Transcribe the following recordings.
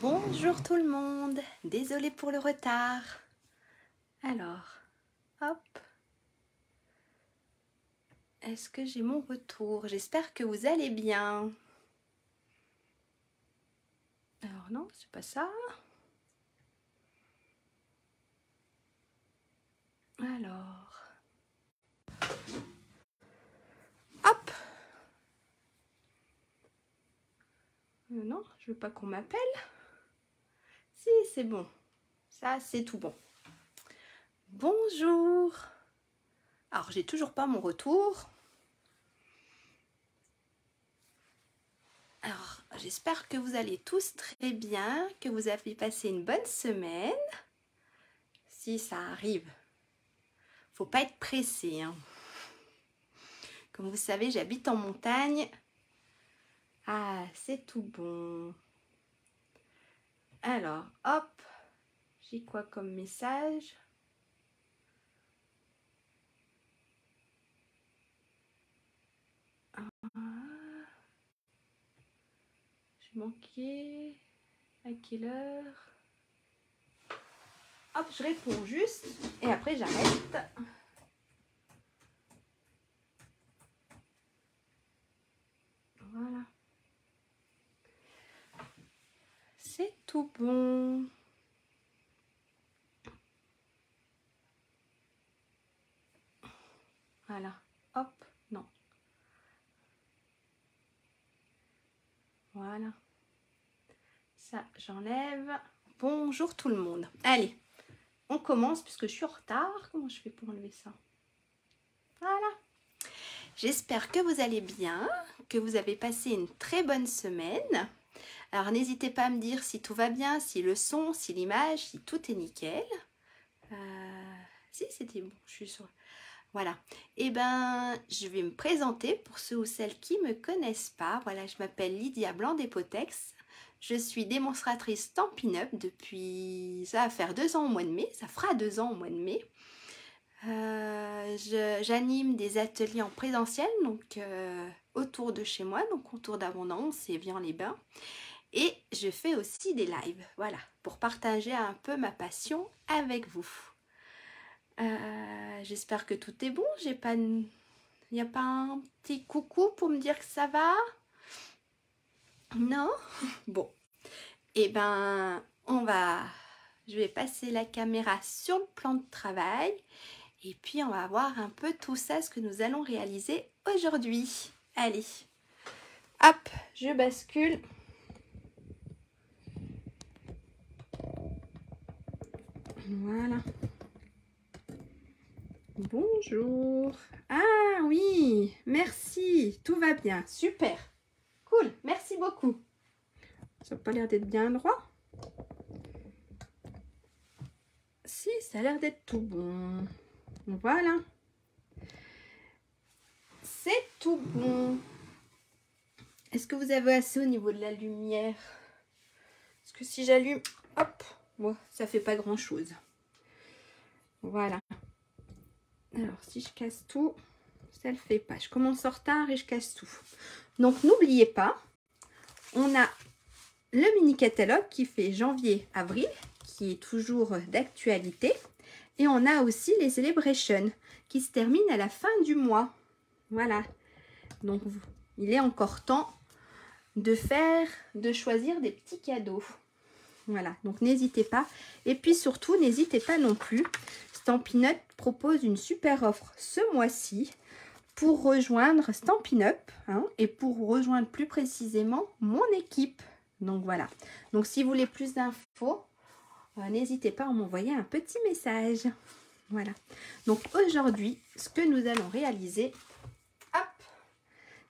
Bonjour tout le monde, désolée pour le retard. Alors, hop. Est-ce que j'ai mon retour? J'espère que vous allez bien. Alors non, c'est pas ça. Alors, hop. Non, je veux pas qu'on m'appelle. Si, c'est bon. Ça, c'est tout bon. Bonjour. Alors, j'ai toujours pas mon retour. Alors, j'espère que vous allez tous très bien, que vous avez passé une bonne semaine. Si ça arrive, faut pas être pressé, hein. Comme vous savez, j'habite en montagne. Ah, c'est tout bon. Alors, hop, j'ai quoi comme message? J'ai manqué. À quelle heure? Hop, je réponds juste et après j'arrête. Voilà. C'est tout bon. Voilà. Hop, non. Voilà. Ça, j'enlève. Bonjour tout le monde. Allez, on commence puisque je suis en retard. Comment je fais pour enlever ça? Voilà. J'espère que vous allez bien, que vous avez passé une très bonne semaine. Alors n'hésitez pas à me dire si tout va bien, si le son, si l'image, si tout est nickel. Si c'était bon, je suis sûre. Voilà. Et ben, je vais me présenter pour ceux ou celles qui ne me connaissent pas. Voilà, je m'appelle Lydia Blanc des Potex. Je suis démonstratrice Stampin' Up depuis, ça va faire 2 ans au mois de mai, ça fera 2 ans au mois de mai. J'anime des ateliers en présentiel, donc autour de chez moi, donc autour d'Abondance et Vian-les-Bains. Et je fais aussi des lives, voilà, pour partager un peu ma passion avec vous. J'espère que tout est bon. Il n'y a pas un petit coucou pour me dire que ça va? Non? Bon. Eh ben, je vais passer la caméra sur le plan de travail. Et puis, on va voir un peu tout ça, ce que nous allons réaliser aujourd'hui. Allez. Hop, je bascule. Voilà. Bonjour. Ah oui, merci. Tout va bien. Super. Cool. Merci beaucoup. Ça n'a pas l'air d'être bien droit. Si, ça a l'air d'être tout bon. Voilà. C'est tout bon. Est-ce que vous avez assez au niveau de la lumière? Parce que si j'allume, hop, bon, ça fait pas grand-chose. Voilà. Alors, si je casse tout, ça le fait pas. Je commence en retard et je casse tout. Donc, n'oubliez pas, on a le mini catalogue qui fait janvier-avril, qui est toujours d'actualité. Et on a aussi les celebrations qui se terminent à la fin du mois. Voilà. Donc, il est encore temps de choisir des petits cadeaux. Voilà, donc n'hésitez pas. Et puis surtout, n'hésitez pas non plus. Stampin' Up propose une super offre ce mois-ci pour rejoindre Stampin' Up et pour rejoindre plus précisément mon équipe. Donc voilà. Donc si vous voulez plus d'infos, n'hésitez pas à m'envoyer un petit message. Voilà. Donc aujourd'hui, ce que nous allons réaliser, hop,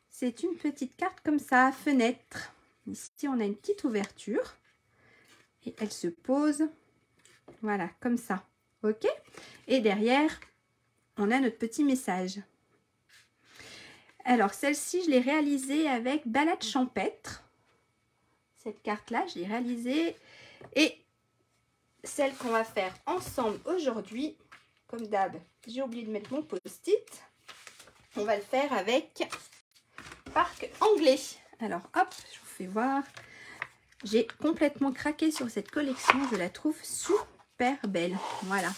c'est une petite carte comme ça, fenêtre. Ici, on a une petite ouverture. Et elle se pose, voilà, comme ça. Ok? Et derrière, on a notre petit message. Alors, celle-ci, je l'ai réalisée avec Balade champêtre. Cette carte-là, je l'ai réalisée. Et celle qu'on va faire ensemble aujourd'hui, comme d'hab, j'ai oublié de mettre mon post-it. On va le faire avec Parc Anglais. Alors, hop, je vous fais voir. J'ai complètement craqué sur cette collection. Je la trouve super belle. Voilà.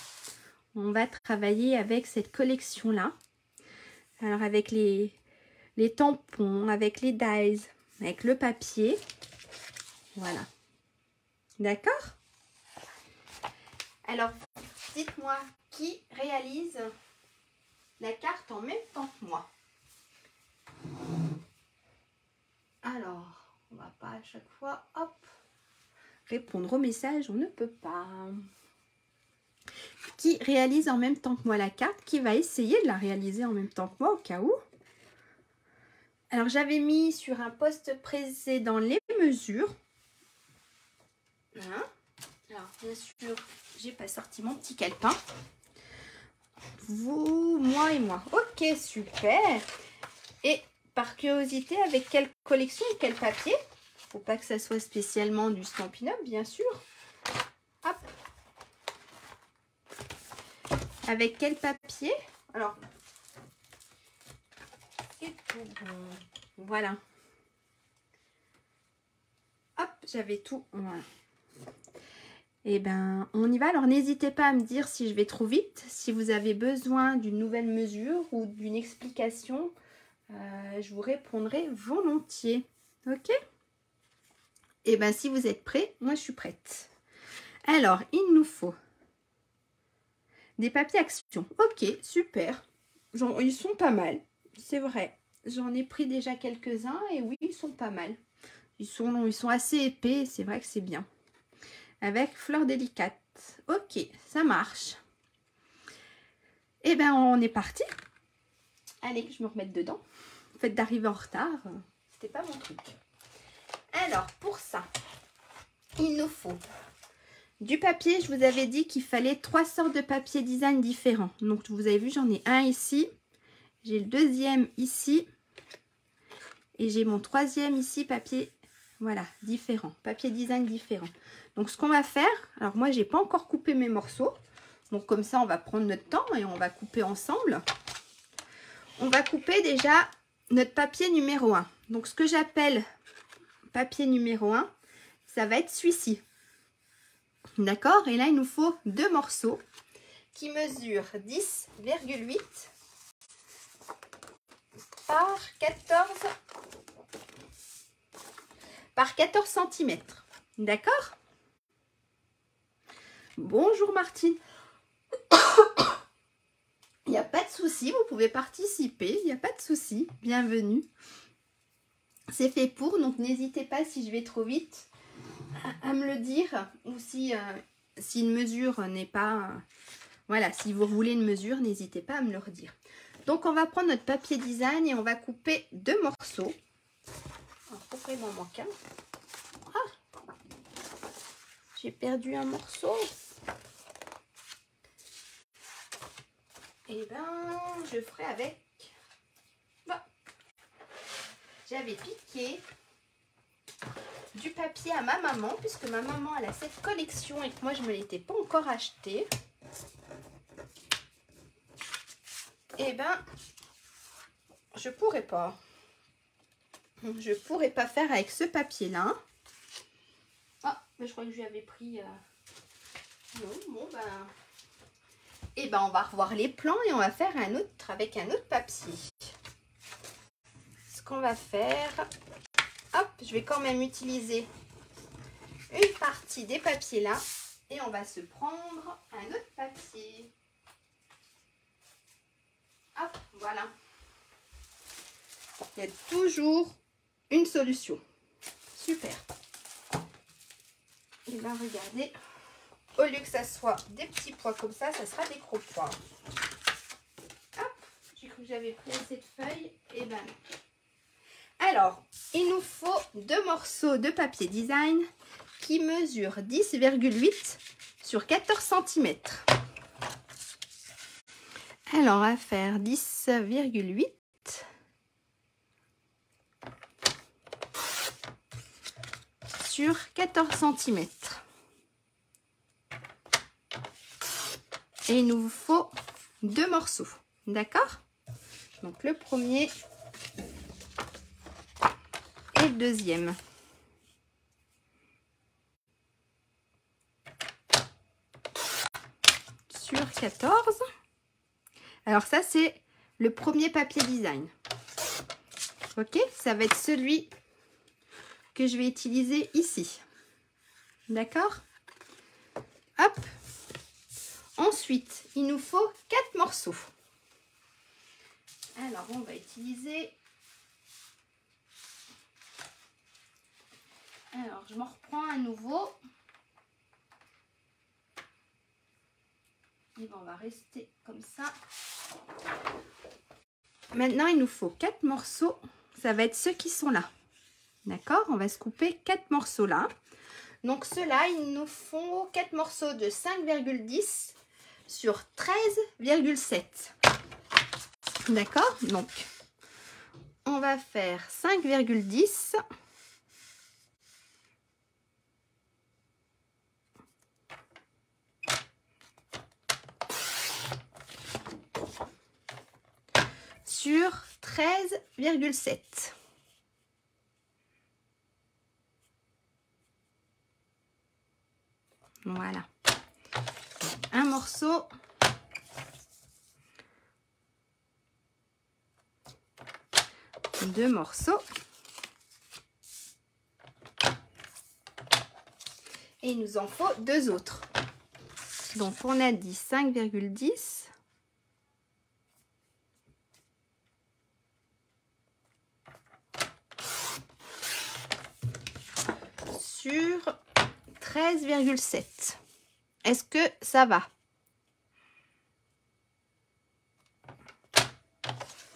On va travailler avec cette collection-là. Alors, avec les tampons, avec les dies, avec le papier. Voilà. D'accord? Alors, dites-moi qui réalise la carte en même temps que moi. Alors, on va pas à chaque fois, hop, répondre au message, on ne peut pas. Qui réalise en même temps que moi la carte, qui va essayer de la réaliser en même temps que moi au cas où. Alors, j'avais mis sur un post précédent les mesures. Hein? Alors, bien sûr, j'ai pas sorti mon petit calepin. Vous, moi et moi. Ok, super. Et par curiosité, avec quelle collection ou quel papier? Faut pas que ça soit spécialement du Stampin' Up, bien sûr. Hop. Avec quel papier? Alors, c'est tout bon. Voilà. Hop, j'avais tout. Voilà. Et ben, on y va. Alors, n'hésitez pas à me dire si je vais trop vite, si vous avez besoin d'une nouvelle mesure ou d'une explication. Je vous répondrai volontiers. Ok? Et ben, si vous êtes prêts, moi je suis prête. Alors, il nous faut des papiers action. Ok, super. Ils sont pas mal. C'est vrai. J'en ai pris déjà quelques-uns et oui, ils sont pas mal. Ils sont assez épais. C'est vrai que c'est bien. Avec fleurs délicates. Ok, ça marche. Et ben, on est parti. Allez, que je me remette dedans. Le fait d'arriver en retard, c'était pas mon truc. Alors, pour ça, il nous faut du papier. Je vous avais dit qu'il fallait 3 sortes de papier design différents. Donc, vous avez vu, j'en ai un ici. J'ai le deuxième ici. Et j'ai mon troisième ici, papier, voilà, différent. Papier design différent. Donc, ce qu'on va faire, alors moi, j'ai pas encore coupé mes morceaux. Donc, comme ça, on va prendre notre temps et on va couper ensemble. On va couper déjà notre papier numéro 1. Donc, ce que j'appelle papier numéro 1, ça va être celui-ci. D'accord? Et là, il nous faut 2 morceaux qui mesurent 10,8 par 14 cm. D'accord? Bonjour Martine. Il n'y a pas de souci, vous pouvez participer, il n'y a pas de souci. Bienvenue. C'est fait pour, donc n'hésitez pas si je vais trop vite à me le dire. Ou si une mesure n'est pas... voilà, si vous voulez une mesure, n'hésitez pas à me le redire. Donc on va prendre notre papier design et on va couper 2 morceaux. Alors pourquoi il m'en manque un? Ah, j'ai perdu un morceau. Et ben, je ferai avec. Bon. J'avais piqué du papier à ma maman, puisque ma maman elle a cette collection et que moi je ne me l'étais pas encore acheté. Et ben, je pourrais pas. Je pourrais pas faire avec ce papier là. Ah, mais je crois que je lui avais pris. Non, bon ben. Et ben, on va revoir les plans et on va faire un autre avec un autre papier. Ce qu'on va faire, hop, je vais quand même utiliser une partie des papiers là et on va se prendre un autre papier. Hop, voilà. Il y a toujours une solution. Super. Et bien, regardez. Au lieu que ça soit des petits pois comme ça, ça sera des gros pois. Hop, j'ai cru que j'avais pris assez de feuilles. Et ben non. Alors, il nous faut 2 morceaux de papier design qui mesurent 10,8 sur 14 cm. Alors, on va faire 10,8 sur 14 cm. Et il nous faut 2 morceaux. D'accord? Donc le premier et le deuxième. 14. Alors ça, c'est le premier papier design. Ok, ça va être celui que je vais utiliser ici. D'accord? Hop. Ensuite, il nous faut 4 morceaux. Alors, on va utiliser... Alors, je m'en reprends à nouveau. Et bon, on va rester comme ça. Maintenant, il nous faut 4 morceaux. Ça va être ceux qui sont là. D'accord? On va se couper 4 morceaux là. Donc, ceux-là, il nous faut 4 morceaux de 5,10 sur 13,7. D'accord? Donc, on va faire 5,10. Sur 13,7. Voilà. Un morceau. Deux morceaux. Et il nous en faut deux autres. Donc, on a dit 5,10. Sur 13,7. Est-ce que ça va?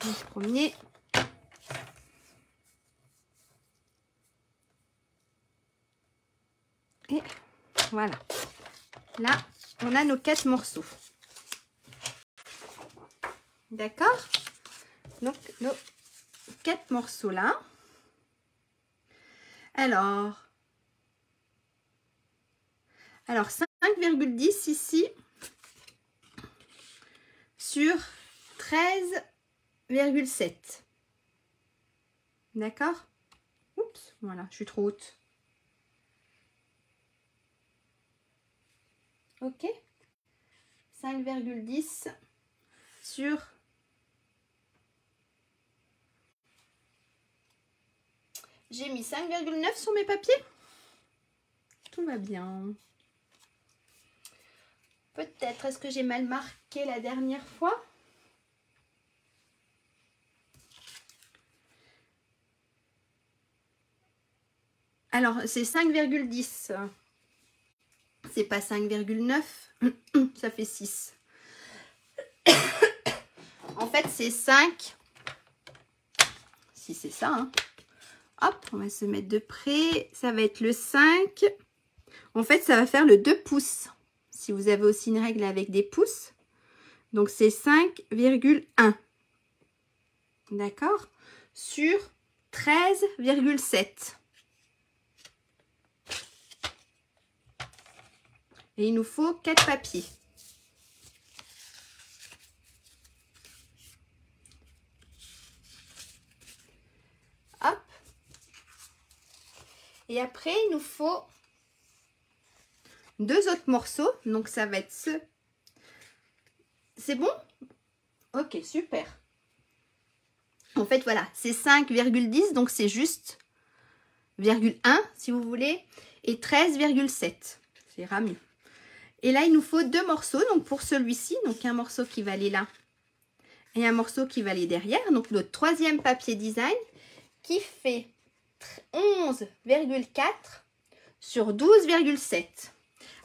Le premier. Et voilà. Là, on a nos 4 morceaux. D'accord? Donc, nos 4 morceaux là. Alors 5,10 ici sur 13,7. D'accord? Oups, voilà, je suis trop haute. Ok? 5,10 sur... J'ai mis 5,9 sur mes papiers. Tout va bien. Peut-être, est-ce que j'ai mal marqué la dernière fois? Alors, c'est 5,10. C'est pas 5,9. Ça fait 6. En fait, c'est 5. Si c'est ça, hein. Hop, on va se mettre de près. Ça va être le 5. En fait, ça va faire le 2 pouces. Si vous avez aussi une règle avec des pouces. Donc, c'est 5,1. D'accord? Sur 13,7. Et il nous faut 4 papiers. Hop. Et après, il nous faut deux autres morceaux. Donc, ça va être ce. C'est bon? Ok, super. En fait, voilà, c'est 5,10. Donc, c'est juste 0,1 si vous voulez. Et 13,7. Ça ira mieux. Et là, il nous faut deux morceaux. Donc, pour celui-ci, donc un morceau qui va aller là. Et un morceau qui va aller derrière. Donc, notre troisième papier design qui fait 11,4 sur 12,7.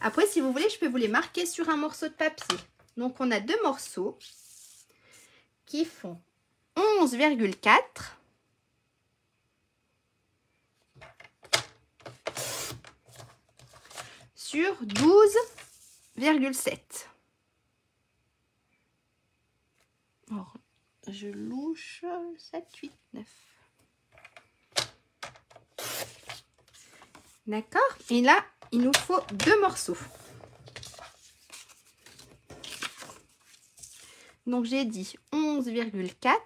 Après, si vous voulez, je peux vous les marquer sur un morceau de papier. Donc, on a deux morceaux qui font 11,4 sur 12,7. Alors, je louche 7, 8, 9. D'accord? Et là, il nous faut deux morceaux. Donc, j'ai dit 11,4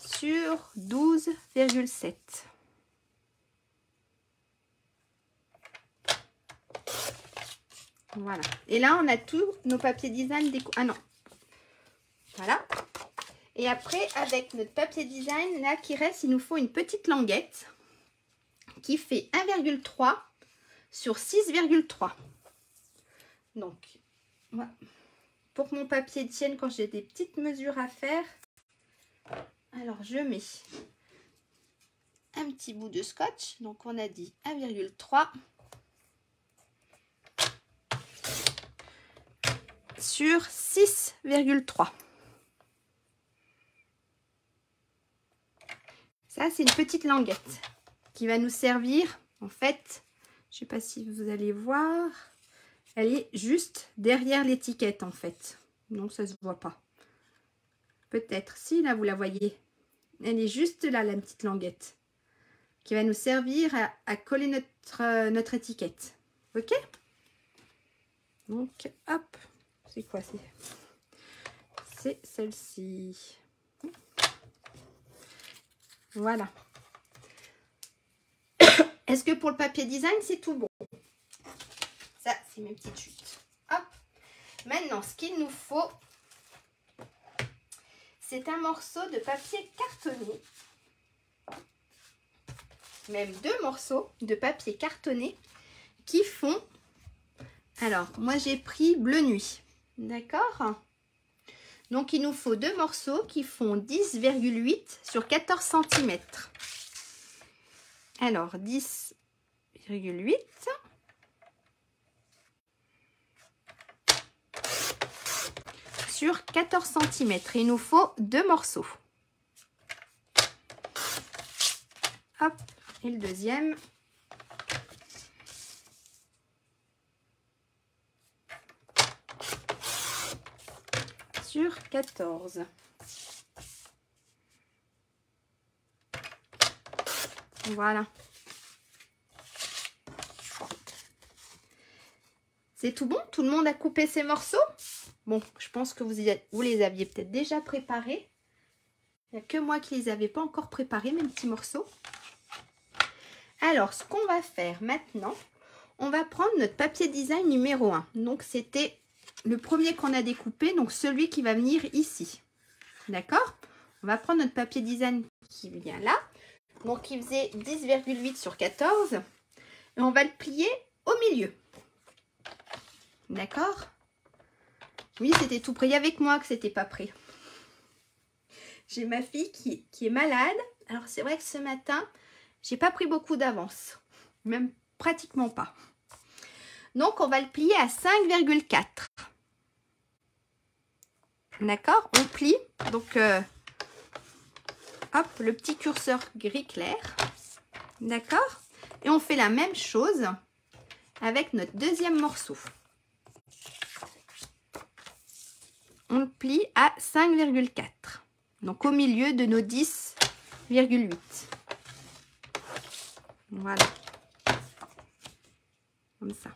sur 12,7. Voilà. Et là, on a tous nos papiers design découpés. Ah non. Voilà. Et après, avec notre papier design, là, qui reste, il nous faut une petite languette qui fait 1,3 sur 6,3. Donc, voilà. Pour que mon papier tienne quand j'ai des petites mesures à faire, alors je mets un petit bout de scotch. Donc, on a dit 1,3 sur 6,3. Ça, c'est une petite languette qui va nous servir. En fait, je ne sais pas si vous allez voir, elle est juste derrière l'étiquette en fait. Donc, ça ne se voit pas. Peut-être, si, là, vous la voyez. Elle est juste là, la petite languette, qui va nous servir à coller notre étiquette. Ok? Donc, hop. C'est quoi? C'est celle-ci. Voilà. Est-ce que pour le papier design, c'est tout bon? Ça, c'est mes petites chutes. Hop. Maintenant, ce qu'il nous faut, c'est un morceau de papier cartonné. Même 2 morceaux de papier cartonné qui font... Alors, moi, j'ai pris bleu nuit. D'accord? Donc, il nous faut 2 morceaux qui font 10,8 sur 14 cm. Alors, 10,8. Sur 14 cm. Et il nous faut 2 morceaux. Hop. Et le deuxième. Sur 14. Voilà. C'est tout bon? Tout le monde a coupé ses morceaux? Bon, je pense que vous les aviez peut-être déjà préparés. Il n'y a que moi qui les avais pas encore préparés, mes petits morceaux. Alors, ce qu'on va faire maintenant, on va prendre notre papier design numéro 1. Donc, c'était le premier qu'on a découpé, donc celui qui va venir ici. D'accord? On va prendre notre papier design qui vient là. Donc, qui faisait 10,8 sur 14. Et on va le plier au milieu. D'accord? Oui, c'était tout prêt. Il y avait que moi que c'était pas prêt. J'ai ma fille qui est malade. Alors, c'est vrai que ce matin, j'ai pas pris beaucoup d'avance. Même pratiquement pas. Donc, on va le plier à 5,4. D'accord? On plie. Donc, hop, le petit curseur gris clair. D'accord? Et on fait la même chose avec notre deuxième morceau. On le plie à 5,4. Donc, au milieu de nos 10,8. Voilà. Comme ça.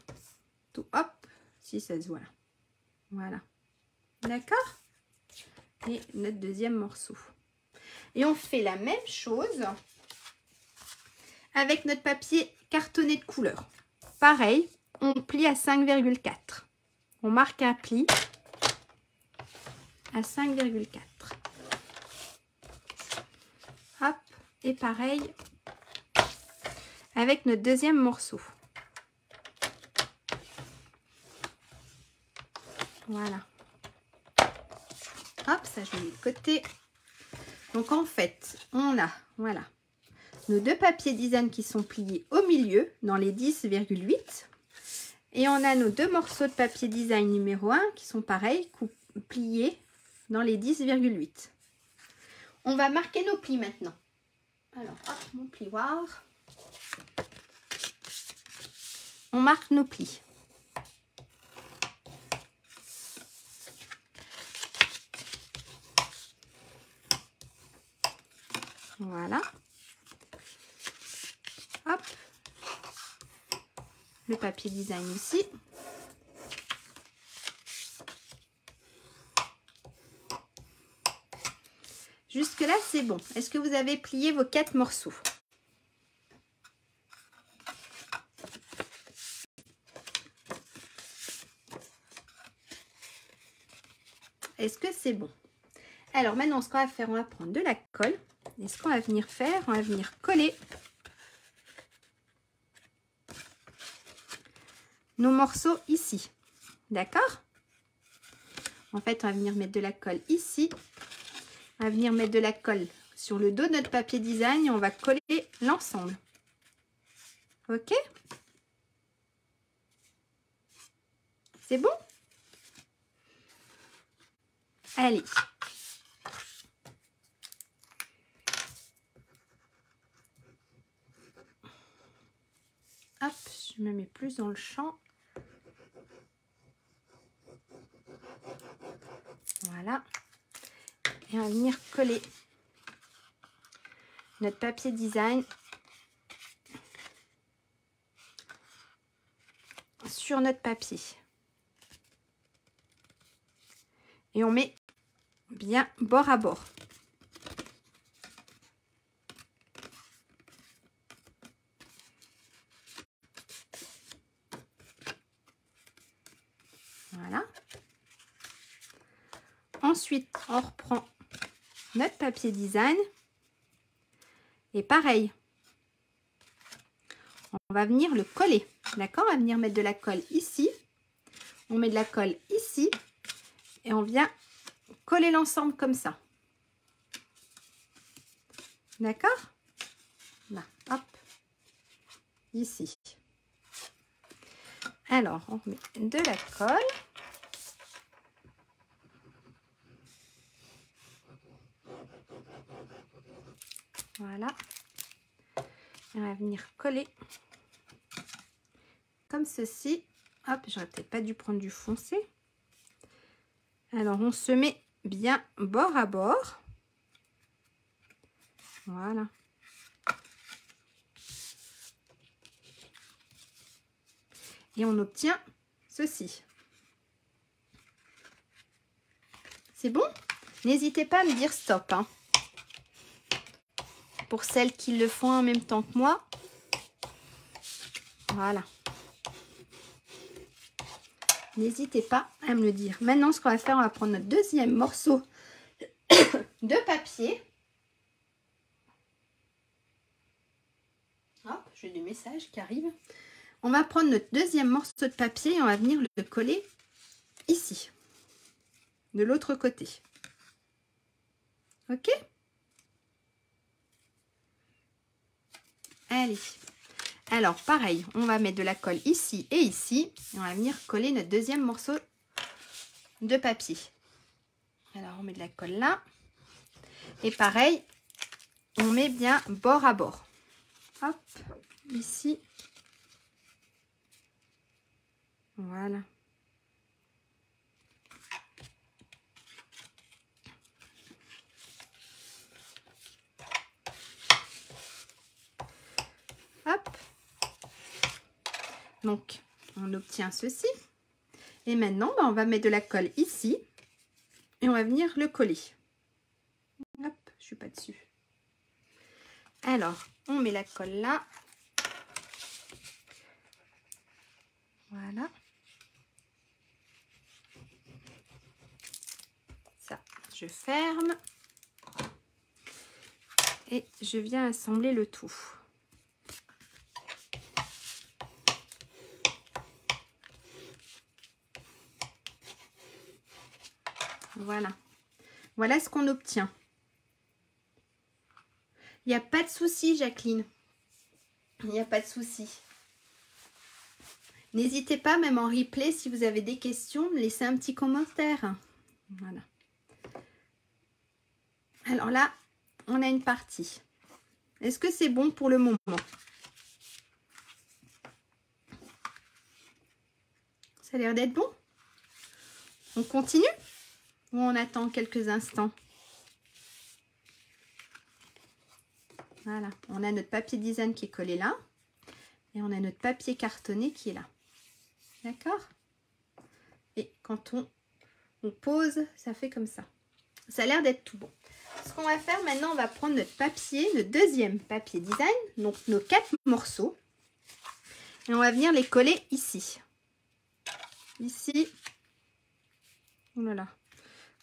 Tout, hop, 6, 16, voilà. Voilà. D'accord? Et notre deuxième morceau. Et on fait la même chose avec notre papier cartonné de couleur. Pareil, on plie à 5,4. On marque un pli à 5,4. Hop, et pareil avec notre deuxième morceau. Voilà. Hop, ça je mets de côté. Donc en fait, on a, voilà, nos 2 papiers design qui sont pliés au milieu dans les 10,8. Et on a nos 2 morceaux de papier design numéro 1 qui sont pareils, pliés dans les 10,8. On va marquer nos plis maintenant. Alors, hop, mon plioir. On marque nos plis. Voilà. Hop. Le papier design ici. Jusque là, c'est bon. Est-ce que vous avez plié vos 4 morceaux? est-ce que c'est bon? Alors maintenant, ce qu'on va faire, on va prendre de la colle. Et ce qu'on va venir faire, on va venir coller nos morceaux ici. D'accord? En fait, on va venir mettre de la colle ici. On va venir mettre de la colle sur le dos de notre papier design et on va coller l'ensemble. Ok? C'est bon? Allez. Hop, je me mets plus dans le champ. Voilà. Et on va venir coller notre papier design sur notre papier. Et on met bien bord à bord. Voilà. Ensuite, on reprend notre papier design. Et pareil, on va venir le coller. D'accord? On va venir mettre de la colle ici. On met de la colle ici. Et on vient coller l'ensemble comme ça. D'accord? Là, hop. Ici. Alors, on met de la colle. Voilà. Et on va venir coller comme ceci. Hop, j'aurais peut-être pas dû prendre du foncé. Alors, on se met bien bord à bord. Voilà. Et on obtient ceci. C'est bon? N'hésitez pas à me dire stop, hein. Pour celles qui le font en même temps que moi. Voilà. N'hésitez pas à me le dire. Maintenant, ce qu'on va faire, on va prendre notre deuxième morceau de papier. Hop, j'ai des messages qui arrivent. On va prendre notre deuxième morceau de papier et on va venir le coller ici, de l'autre côté. Ok? Allez. Alors, pareil, on va mettre de la colle ici et ici. Et on va venir coller notre deuxième morceau de papier. Alors, on met de la colle là. Et pareil, on met bien bord à bord. Hop, ici. Voilà. Hop. Donc, on obtient ceci. Et maintenant, on va mettre de la colle ici. Et on va venir le coller. Hop, je suis pas dessus. Alors, on met la colle là. Voilà. Ça, je ferme. Et je viens assembler le tout. Voilà. Voilà ce qu'on obtient. Il n'y a pas de souci, Jacqueline. Il n'y a pas de souci. N'hésitez pas, même en replay, si vous avez des questions, laissez un petit commentaire. Voilà. Alors là, on a une partie. Est-ce que c'est bon pour le moment? Ça a l'air d'être bon. On continue ou on attend quelques instants? Voilà, on a notre papier design qui est collé là. Et on a notre papier cartonné qui est là. D'accord? Et quand on pose, ça fait comme ça. Ça a l'air d'être tout bon. Ce qu'on va faire maintenant, on va prendre notre papier, le deuxième papier design, donc nos 4 morceaux. Et on va venir les coller ici. Ici. Oh là là.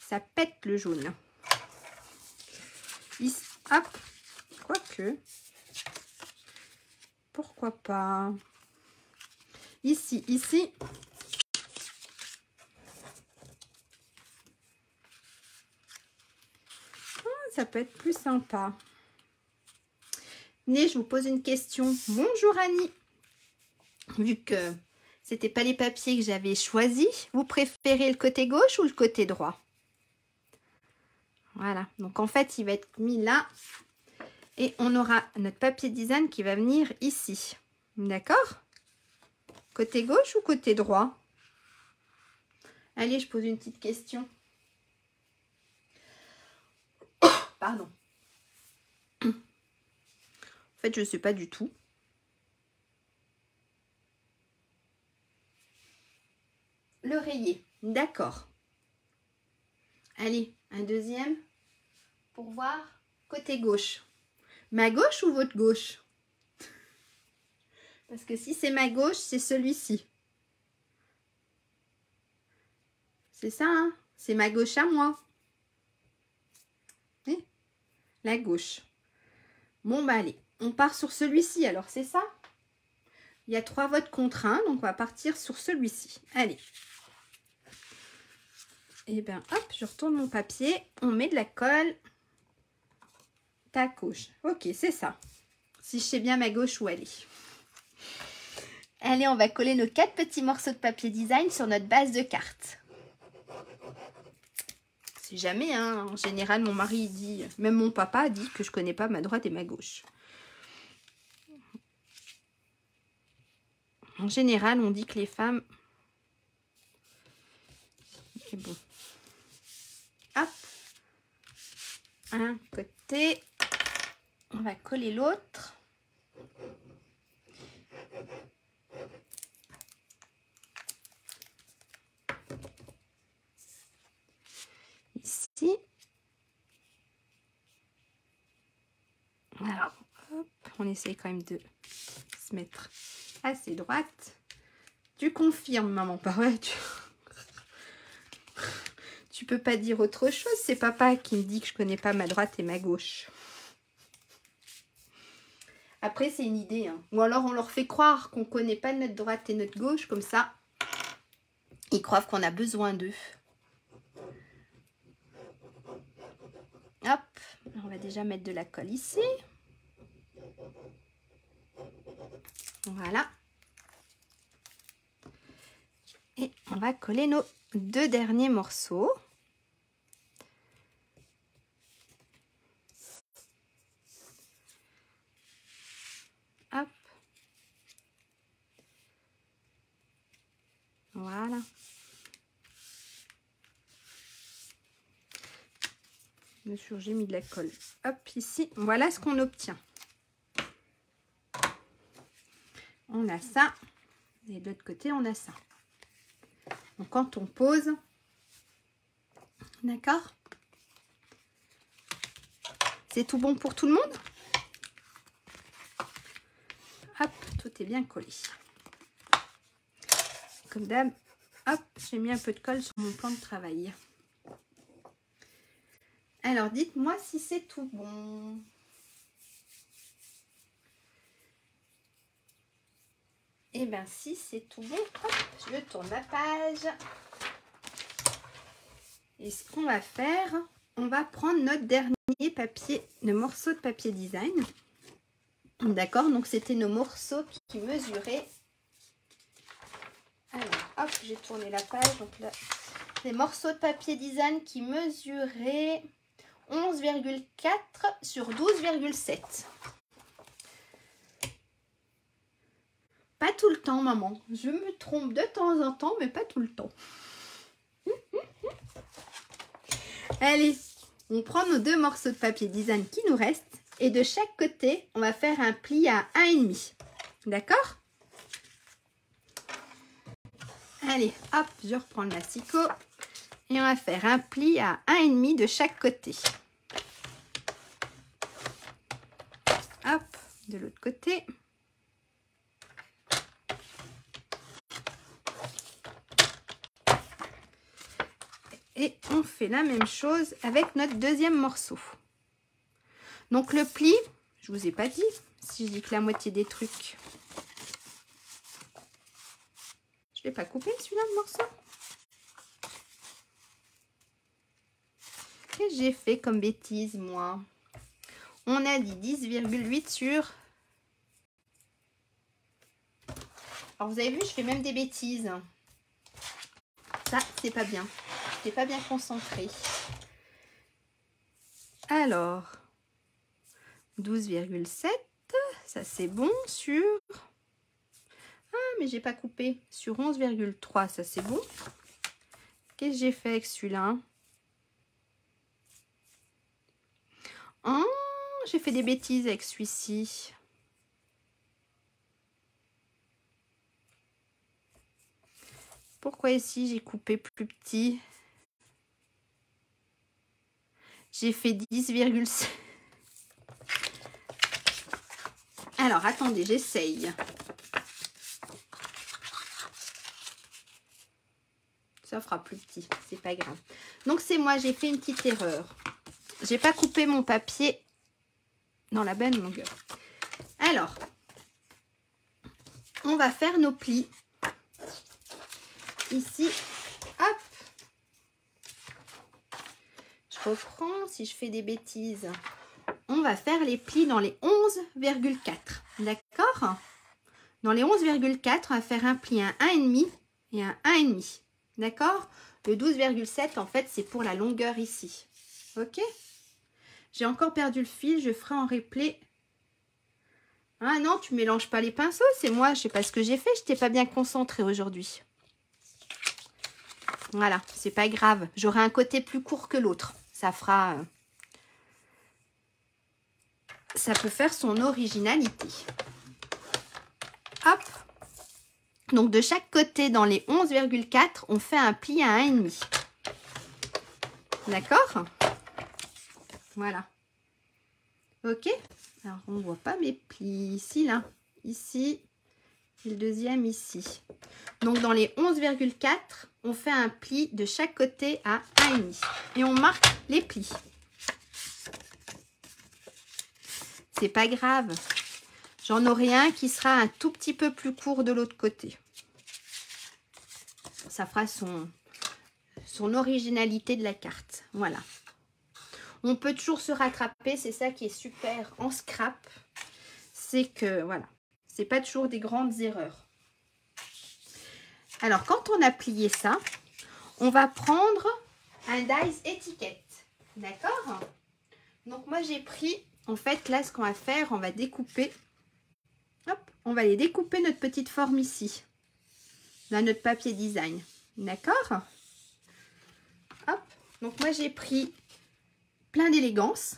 Ça pète le jaune. Ici, hop. Quoique. Pourquoi pas. Ici, ici. Ça peut être plus sympa. Venez, je vous pose une question. Bonjour Annie. Vu que c'était pas les papiers que j'avais choisis, vous préférez le côté gauche ou le côté droit? Voilà. Donc en fait, il va être mis là. Et on aura notre papier design qui va venir ici. D'accord? Côté gauche ou côté droit? Allez, je pose une petite question. Pardon. En fait, je ne sais pas du tout. L'oreiller. D'accord. Allez, un deuxième pour voir côté gauche. Ma gauche ou votre gauche? Parce que si c'est ma gauche, c'est celui-ci. C'est ça, hein? C'est ma gauche à moi. Et la gauche. Bon, bah allez, on part sur celui-ci, alors c'est ça? Il y a 3 votes contre 1, donc on va partir sur celui-ci. Allez. Et bien, hop, je retourne mon papier. On met de la colle. Ta gauche. Ok, c'est ça. Si je sais bien ma gauche où elle est. Allez, on va coller nos 4 petits morceaux de papier design sur notre base de carte. Si jamais, hein, en général, mon mari dit, même mon papa dit que je connais pas ma droite et ma gauche. En général, on dit que les femmes... C'est bon. Hop. Un côté. On va coller l'autre. Ici. Alors, hop, on essaye quand même de se mettre assez droite. Tu confirmes, maman, pas vrai? Tu peux pas dire autre chose. C'est papa qui me dit que je connais pas ma droite et ma gauche. Après, c'est une idée. Hein. Ou alors, on leur fait croire qu'on connaît pas notre droite et notre gauche. Comme ça, ils croient qu'on a besoin d'eux. Hop, on va déjà mettre de la colle ici. Voilà. Et on va coller nos 2 derniers morceaux. Hop. Voilà. Bien sûr, j'ai mis de la colle. Hop, ici. Voilà ce qu'on obtient. On a ça. Et de l'autre côté, on a ça. Donc, quand on pose, d'accord? C'est tout bon pour tout le monde? Hop, tout est bien collé. Comme d'hab, hop, j'ai mis un peu de colle sur mon plan de travail. Alors, dites-moi si c'est tout bon. Et bien, si c'est tout bon, hop, je tourne la page. Et ce qu'on va faire, on va prendre notre dernier papier, le morceau de papier design. D'accord, donc c'était nos morceaux qui mesuraient. Alors, hop, j'ai tourné la page. Donc là, les morceaux de papier design qui mesuraient 11,4 sur 12,7. Pas tout le temps, maman. Je me trompe de temps en temps, mais pas tout le temps. Allez, on prend nos 2 morceaux de papier design qui nous restent. Et de chaque côté, on va faire un pli à 1,5. D'accord? Allez, hop, je reprends le massicot. Et on va faire un pli à 1,5 de chaque côté. Hop, de l'autre côté. Et on fait la même chose avec notre deuxième morceau. Donc le pli, je vous ai pas dit, si je dis que la moitié des trucs. Je l'ai pas coupé celui-là, le morceau. Qu'est-ce que j'ai fait comme bêtise, moi? On a dit 10,8 sur... Alors, vous avez vu, je fais même des bêtises. Ça, c'est pas bien. Je n'ai pas bien concentré. Alors, 12,7. Ça, c'est bon. Sur... Ah, mais j'ai pas coupé. Sur 11,3, ça, c'est bon. Qu'est-ce que j'ai fait avec celui-là? Oh, j'ai fait des bêtises avec celui-ci. Pourquoi ici j'ai coupé plus petit? J'ai fait 10,7. Alors attendez, j'essaye. Ça fera plus petit, c'est pas grave. Donc c'est moi, j'ai fait une petite erreur. J'ai pas coupé mon papier dans la bonne longueur. Alors, on va faire nos plis. Ici, hop. Je reprends, si je fais des bêtises. On va faire les plis dans les 11,4. D'accord? Dans les 11,4, on va faire un pli à 1,5 et un 1,5. D'accord? Le 12,7, en fait, c'est pour la longueur ici. Ok? J'ai encore perdu le fil, je ferai en replay. Ah non, tu mélanges pas les pinceaux, c'est moi, je sais pas ce que j'ai fait, je t'ai pas bien concentré aujourd'hui. Voilà, c'est pas grave, j'aurai un côté plus court que l'autre. Ça fera... ça peut faire son originalité. Hop. Donc de chaque côté, dans les 11,4, on fait un pli à 1,5. D'accord? Voilà. Ok? Alors, on ne voit pas mes plis. Ici, là. Ici. Et le deuxième ici. Donc, dans les 11,4, on fait un pli de chaque côté à 1,5. Et on marque les plis. C'est pas grave. J'en aurai un qui sera un tout petit peu plus court de l'autre côté. Ça fera son originalité de la carte. Voilà. On peut toujours se rattraper. C'est ça qui est super en scrap. C'est que, voilà, c'est pas toujours des grandes erreurs. Alors, quand on a plié ça, on va prendre un dies étiquette. D'accord? Donc, moi, j'ai pris, en fait, là, ce qu'on va faire, on va découper. Hop, on va aller découper notre petite forme ici, dans notre papier design. D'accord? Hop, donc moi j'ai pris plein d'élégance.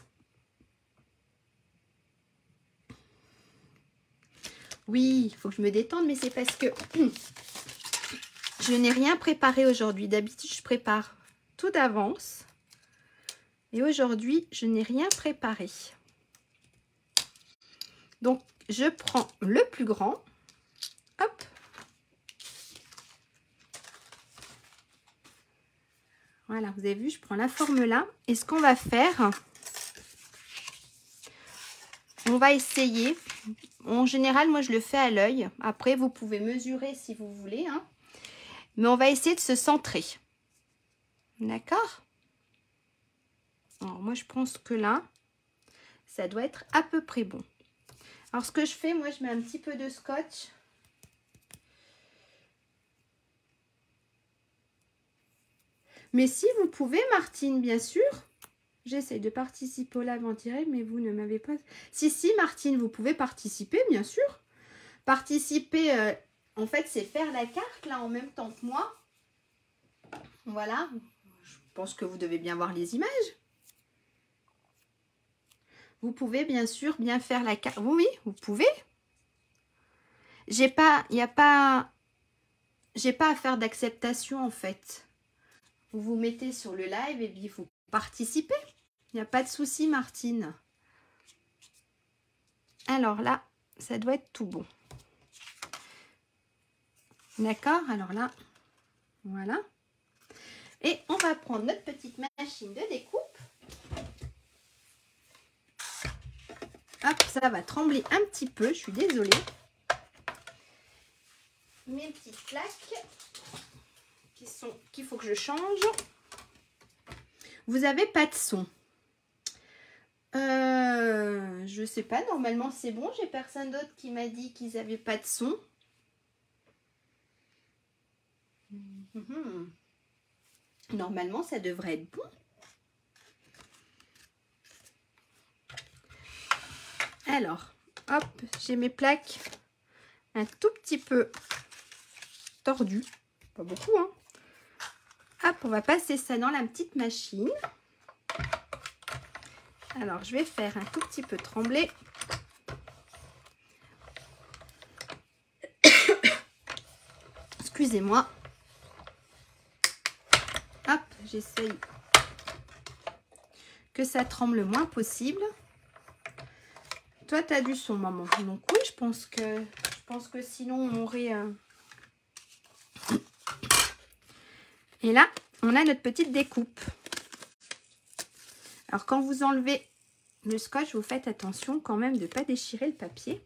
Oui, il faut que je me détende, mais c'est parce que je n'ai rien préparé aujourd'hui. D'habitude, je prépare tout d'avance. Et aujourd'hui, je n'ai rien préparé. Donc, je prends le plus grand. Hop. Voilà, vous avez vu, je prends la forme là. Et ce qu'on va faire, on va essayer. En général, moi, je le fais à l'œil. Après, vous pouvez mesurer si vous voulez. Hein. Mais on va essayer de se centrer. D'accord? Alors, moi, je pense que là, ça doit être à peu près bon. Alors, ce que je fais, moi, je mets un petit peu de scotch. Mais si vous pouvez, Martine, bien sûr. J'essaie de participer au live en direct, mais vous ne m'avez pas... Si, Martine, vous pouvez participer, bien sûr. Participer, en fait, c'est faire la carte, là, en même temps que moi. Voilà. Je pense que vous devez bien voir les images. Vous pouvez, bien sûr, bien faire la carte. Oui, vous pouvez. J'ai pas à faire d'acceptation, en fait. Vous vous mettez sur le live et puis vous participez. Il n'y a pas de souci, Martine. Alors là, ça doit être tout bon. D'accord? Alors là, voilà. Et on va prendre notre petite machine de découpe. Hop, ça va trembler un petit peu, je suis désolée. Mes petites plaques qu'il faut que je change. Vous avez pas de son. Je sais pas, normalement c'est bon. J'ai personne d'autre qui m'a dit qu'ils avaient pas de son. Normalement ça devrait être bon. Alors, hop, j'ai mes plaques un tout petit peu tordues. Pas beaucoup, hein. Hop, on va passer ça dans la petite machine. Alors, je vais faire un tout petit peu trembler. Excusez-moi. Hop, j'essaye que ça tremble le moins possible. Toi, tu as du son, maman. Donc oui, je pense que sinon, on aurait... Et là, on a notre petite découpe. Alors, quand vous enlevez le scotch, vous faites attention quand même de ne pas déchirer le papier.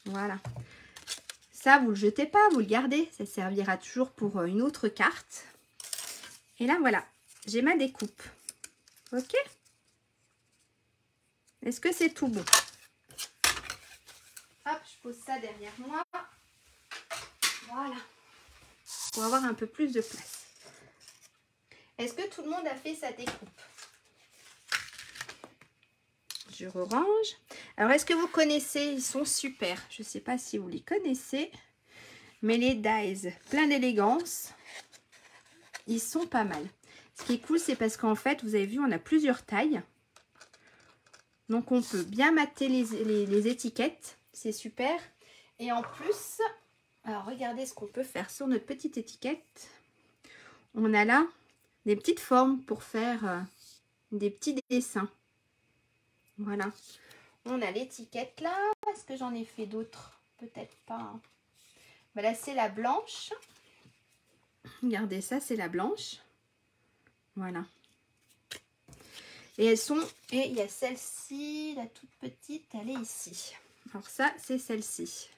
Voilà. Ça, vous ne le jetez pas, vous le gardez. Ça servira toujours pour une autre carte. Et là, voilà. J'ai ma découpe. Ok? Est-ce que c'est tout bon? Hop, je pose ça derrière moi. Voilà. Pour avoir un peu plus de place. Est-ce que tout le monde a fait sa découpe? Je range. Alors, est-ce que vous connaissez? Ils sont super. Je ne sais pas si vous les connaissez. Mais les Dies, plein d'élégance. Ils sont pas mal. Ce qui est cool, c'est parce qu'en fait, vous avez vu, on a plusieurs tailles. Donc, on peut bien mater les étiquettes. C'est super. Et en plus, alors regardez ce qu'on peut faire sur notre petite étiquette. On a là des petites formes pour faire des petits dessins. Voilà. On a l'étiquette là. Est-ce que j'en ai fait d'autres? Peut-être pas. Hein. Ben là, c'est la blanche. Regardez ça, c'est la blanche. Voilà. Et elles sont... Et il y a celle-ci, la toute petite, elle est ici. Alors ça, c'est celle-ci.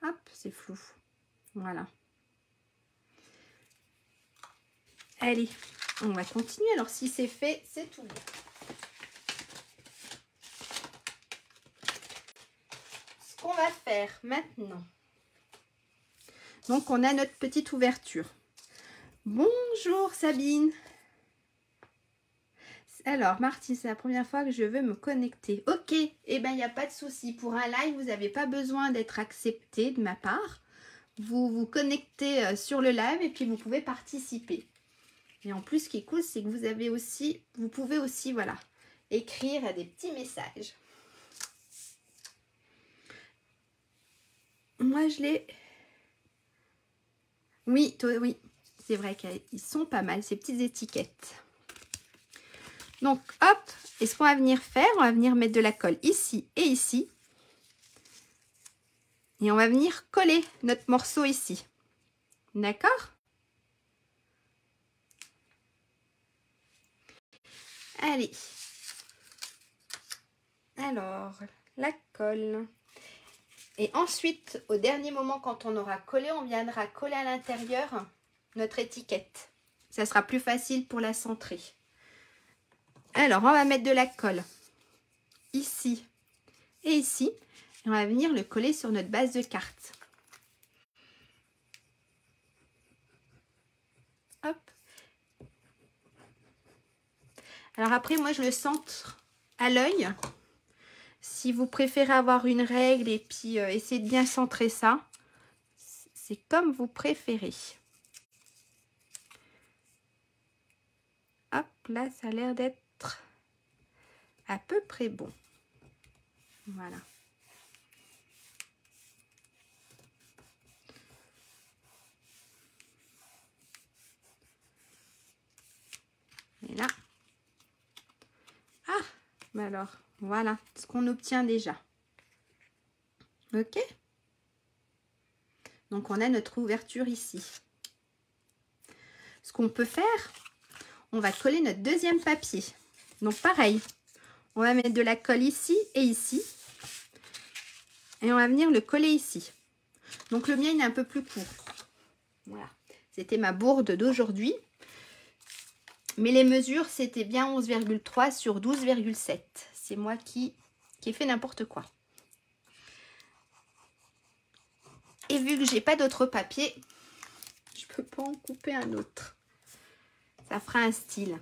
Hop, c'est flou. Voilà. Allez, on va continuer. Alors, si c'est fait, c'est tout bien. Ce qu'on va faire maintenant. Donc, on a notre petite ouverture. Bonjour Sabine. Alors, Martine, c'est la première fois que je veux me connecter. Ok, eh bien, il n'y a pas de souci. Pour un live, vous n'avez pas besoin d'être accepté de ma part. Vous vous connectez sur le live et puis vous pouvez participer. Et en plus, ce qui est cool, c'est que vous pouvez aussi, voilà, écrire des petits messages. Moi, je l'ai... Oui, toi, oui, c'est vrai qu'ils sont pas mal, ces petites étiquettes. Donc, hop, et ce qu'on va venir faire, on va venir mettre de la colle ici et ici. Et on va venir coller notre morceau ici. D'accord? Allez. Alors, la colle. Et ensuite, au dernier moment, quand on aura collé, on viendra coller à l'intérieur notre étiquette. Ça sera plus facile pour la centrer. Alors, on va mettre de la colle ici et ici. Et on va venir le coller sur notre base de carte. Hop. Alors après, moi, je le centre à l'œil. Si vous préférez avoir une règle et puis essayer de bien centrer ça, c'est comme vous préférez. Hop, là, ça a l'air d'être à peu près bon. Voilà. Et là. Ah, bah alors, voilà ce qu'on obtient déjà. Ok. Donc, on a notre ouverture ici. Ce qu'on peut faire, on va coller notre deuxième papier. Donc pareil, on va mettre de la colle ici et ici. Et on va venir le coller ici. Donc le mien il est un peu plus court. Voilà, c'était ma bourde d'aujourd'hui. Mais les mesures, c'était bien 11,3 sur 12,7. C'est moi qui ai fait n'importe quoi. Et vu que j'ai pas d'autre papier, je peux pas en couper un autre. Ça fera un style.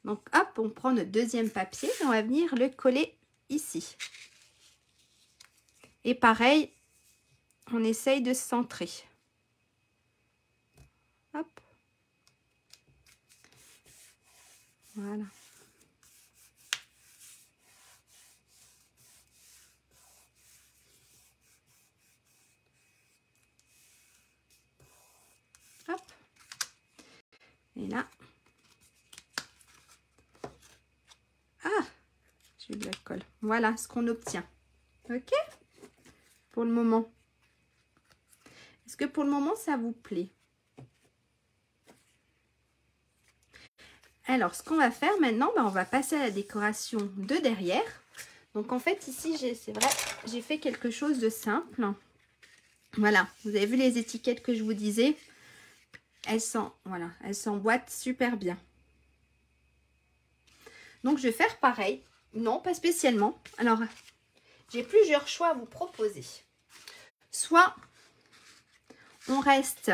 Donc hop, on prend notre deuxième papier et on va venir le coller ici. Et pareil, on essaye de se centrer. Hop. Voilà. Hop. Et là. Ah, j'ai de la colle. Voilà ce qu'on obtient. Ok? Pour le moment. Est-ce que pour le moment, ça vous plaît? Alors, ce qu'on va faire maintenant, on va passer à la décoration de derrière. Donc, en fait, ici, c'est vrai, j'ai fait quelque chose de simple. Voilà, vous avez vu les étiquettes que je vous disais. Elles s'emboîtent super bien. Donc, je vais faire pareil. Non, pas spécialement. Alors, j'ai plusieurs choix à vous proposer. Soit, on reste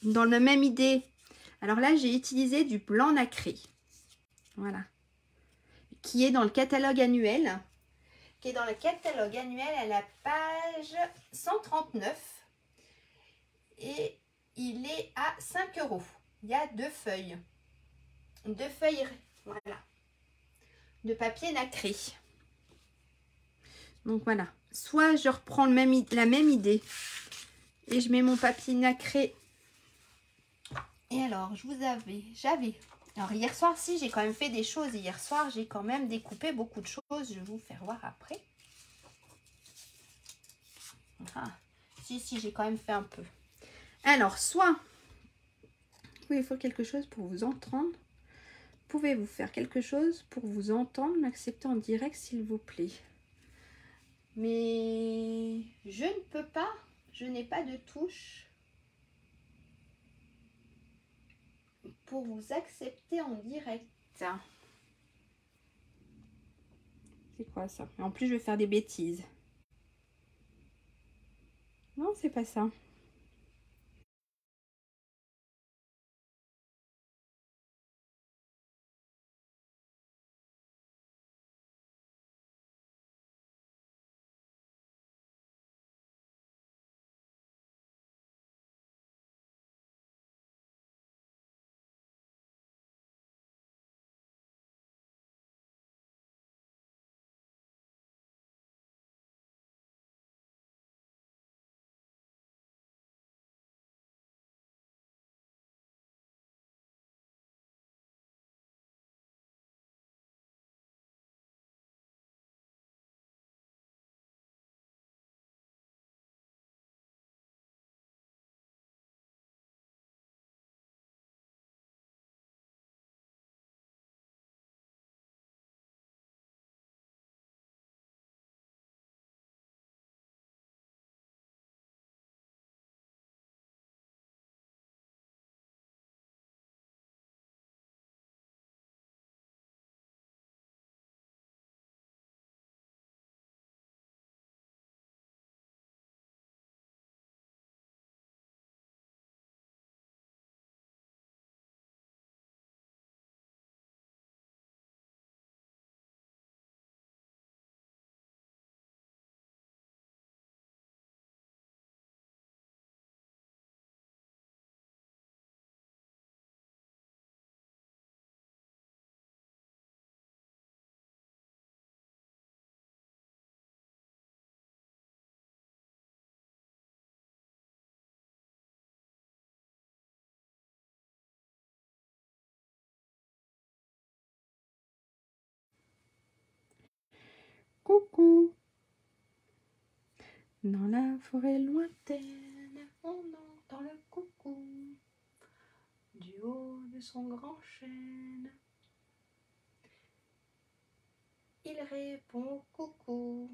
dans la même idée. Alors là, j'ai utilisé du blanc nacré. Voilà. Qui est dans le catalogue annuel. Qui est dans le catalogue annuel à la page 139. Et il est à 5 €. Il y a 2 feuilles. 2 feuilles, voilà, de papier nacré. Donc voilà. Soit je reprends la même idée et je mets mon papier nacré. Et alors, j'avais. Alors hier soir, si j'ai quand même fait des choses. Hier soir, j'ai quand même découpé beaucoup de choses. Je vais vous faire voir après. Ah, si, j'ai quand même fait un peu. Alors, soit il faut quelque chose pour vous entendre. Pouvez-vous faire quelque chose pour vous entendre? M'accepter en direct, s'il vous plaît. Mais je ne peux pas. Je n'ai pas de touche pour vous accepter en direct. C'est quoi ça? En plus, je vais faire des bêtises. Non, c'est pas ça. Coucou. Dans la forêt lointaine, on entend le coucou. du haut de son grand chêne. Il répond coucou.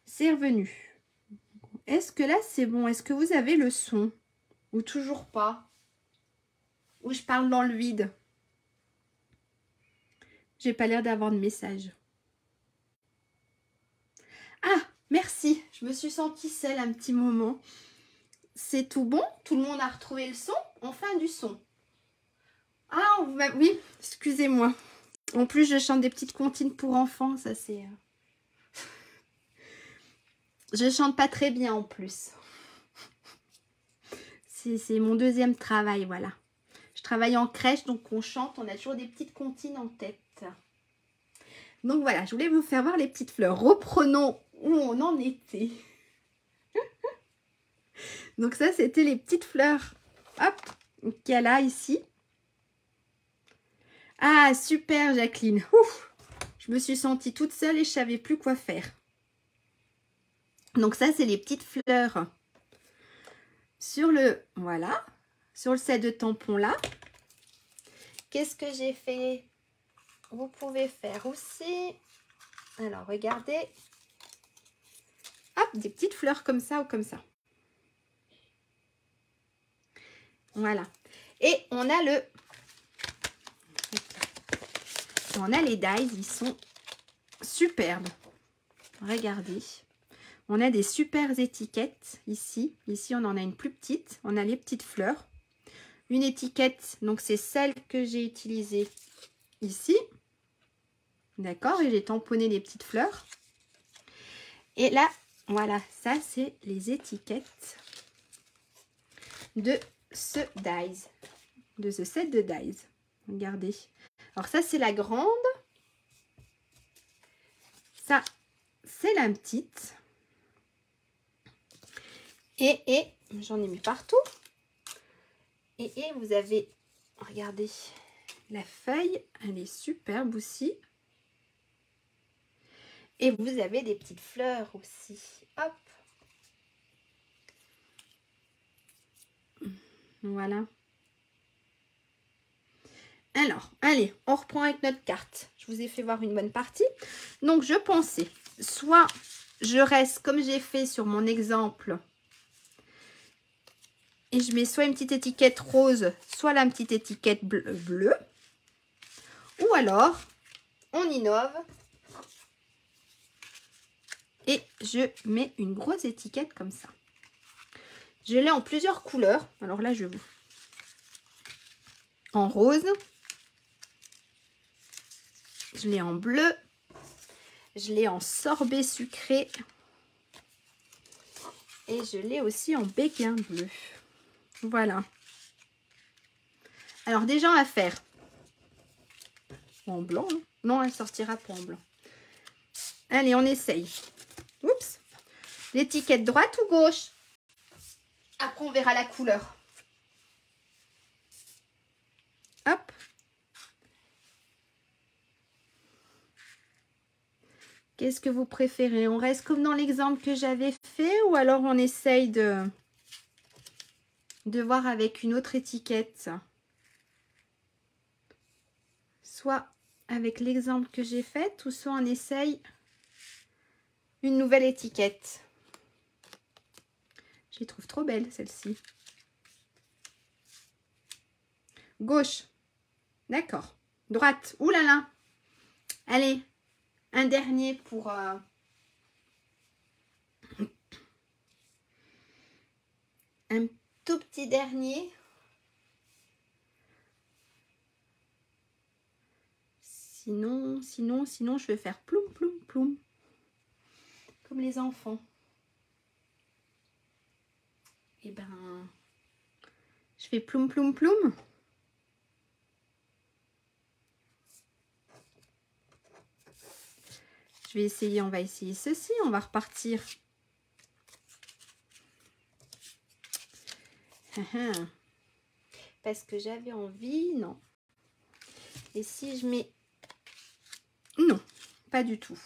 C'est revenu. Est-ce que là c'est bon? Est-ce que vous avez le son? Ou toujours pas? Ou je parle dans le vide? J'ai pas l'air d'avoir de message. Ah, merci. Je me suis sentie seule un petit moment. C'est tout bon? Tout le monde a retrouvé le son? Enfin du son. Ah, oui, excusez-moi. En plus, je chante des petites comptines pour enfants. Ça, c'est... Je chante pas très bien en plus. C'est mon deuxième travail, voilà. Je travaille en crèche, donc on chante. On a toujours des petites comptines en tête. Donc voilà, je voulais vous faire voir les petites fleurs. Reprenons où on en était. Donc ça, c'était les petites fleurs. Hop, qu'il y a là, ici. Ah, super, Jacqueline. Ouf, je me suis sentie toute seule et je savais plus quoi faire. Donc ça, c'est les petites fleurs. Sur le, voilà, sur le set de tampons là. Qu'est-ce que j'ai fait? Vous pouvez faire aussi. Alors, regardez. Hop, des petites fleurs comme ça ou comme ça. Voilà. Et on a le... On a les dies, ils sont superbes. Regardez. On a des super étiquettes ici. Ici, on en a une plus petite. On a les petites fleurs. Une étiquette, donc c'est celle que j'ai utilisée ici. D'accord, et j'ai tamponné les petites fleurs. Et là, voilà, ça c'est les étiquettes de ce dies, de ce set de dies. Regardez. Alors ça c'est la grande. Ça c'est la petite. Et j'en ai mis partout. Et vous avez, regardez, la feuille, elle est superbe aussi. Et vous avez des petites fleurs aussi. Hop. Voilà. Alors, allez, on reprend avec notre carte. Je vous ai fait voir une bonne partie. Donc, je pensais, soit je reste comme j'ai fait sur mon exemple. Et je mets soit une petite étiquette rose, soit la petite étiquette bleue. Ou alors, on innove. Et je mets une grosse étiquette comme ça. Je l'ai en plusieurs couleurs. Alors là, je vous... En rose. Je l'ai en bleu. Je l'ai en sorbet sucré. Et je l'ai aussi en béguin bleu. Voilà. Alors déjà, on va faire en blanc. Hein. Non, elle sortira pas en blanc. Allez, on essaye. Oups. L'étiquette droite ou gauche? Après, on verra la couleur. Hop. Qu'est-ce que vous préférez? On reste comme dans l'exemple que j'avais fait ou alors on essaye de voir avec une autre étiquette? Soit avec l'exemple que j'ai fait ou soit on essaye une nouvelle étiquette. Je les trouve trop belles, celle-ci. Gauche. D'accord. Droite. Ouh là là. Allez, un dernier pour... un tout petit dernier. Sinon, je vais faire ploum, ploum, ploum. Comme les enfants. Et ben, je fais ploum, ploum, ploum. Je vais essayer, on va essayer ceci. On va repartir. Parce que j'avais envie, non. Et si je mets... Non, pas du tout.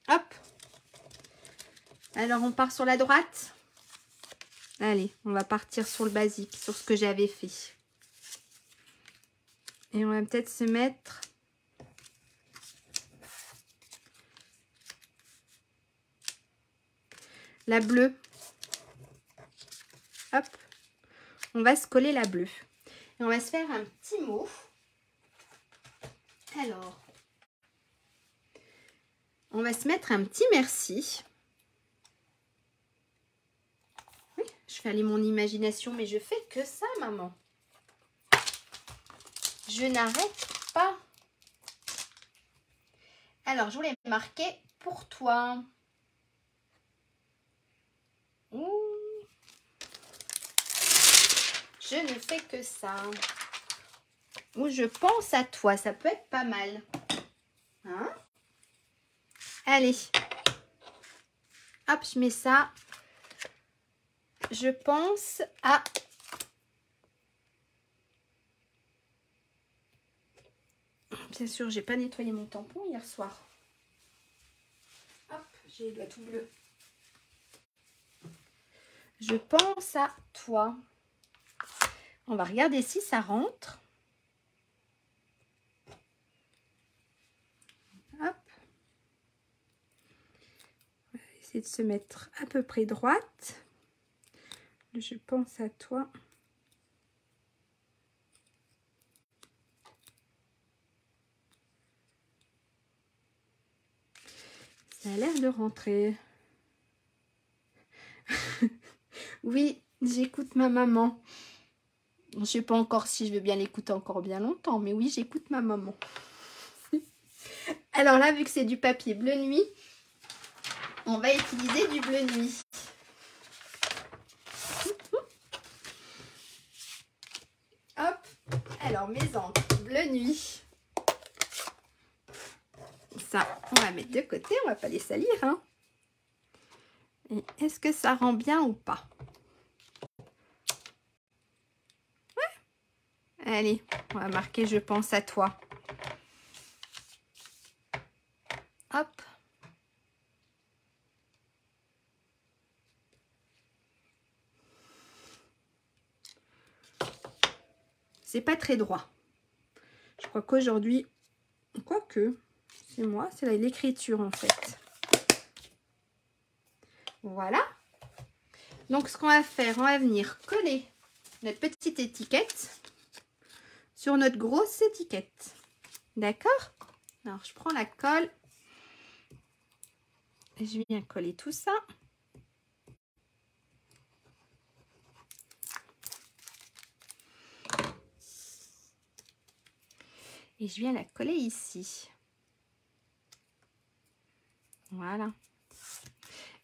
Hop. Alors, on part sur la droite. Allez, on va partir sur le basique, sur ce que j'avais fait. Et on va peut-être se mettre... la bleue. Hop. On va se coller la bleue. Et on va se faire un petit mot. Alors, on va se mettre un petit merci. Oui, je fais aller mon imagination, mais je fais que ça, maman. Je n'arrête pas. Alors, je voulais marquer pour toi. Ouh. Je ne fais que ça. Ou je pense à toi, ça peut être pas mal. Hein? Allez. Hop, je mets ça. Je pense à... Bien sûr, j'ai pas nettoyé mon tampon hier soir. Hop, j'ai les doigts tout bleus. Je pense à toi. On va regarder si ça rentre. Hop. On va essayer de se mettre à peu près droite. Je pense à toi. Ça a l'air de rentrer. Oui, j'écoute ma maman. Je ne sais pas encore si je vais bien l'écouter encore bien longtemps, mais oui, j'écoute ma maman. Alors là, vu que c'est du papier bleu nuit, on va utiliser du bleu nuit. Hop, alors mes encres bleu nuit. Ça, on va mettre de côté, on va pas les salir, hein. Et est-ce que ça rend bien ou pas? Ouais. Allez, on va marquer je pense à toi. Hop. C'est pas très droit. Je crois qu'aujourd'hui, quoique, c'est moi, c'est l'écriture en fait. Voilà. Donc ce qu'on va faire, on va venir coller notre petite étiquette sur notre grosse étiquette. D'accord? Alors je prends la colle. Et je viens coller tout ça. Et je viens la coller ici. Voilà.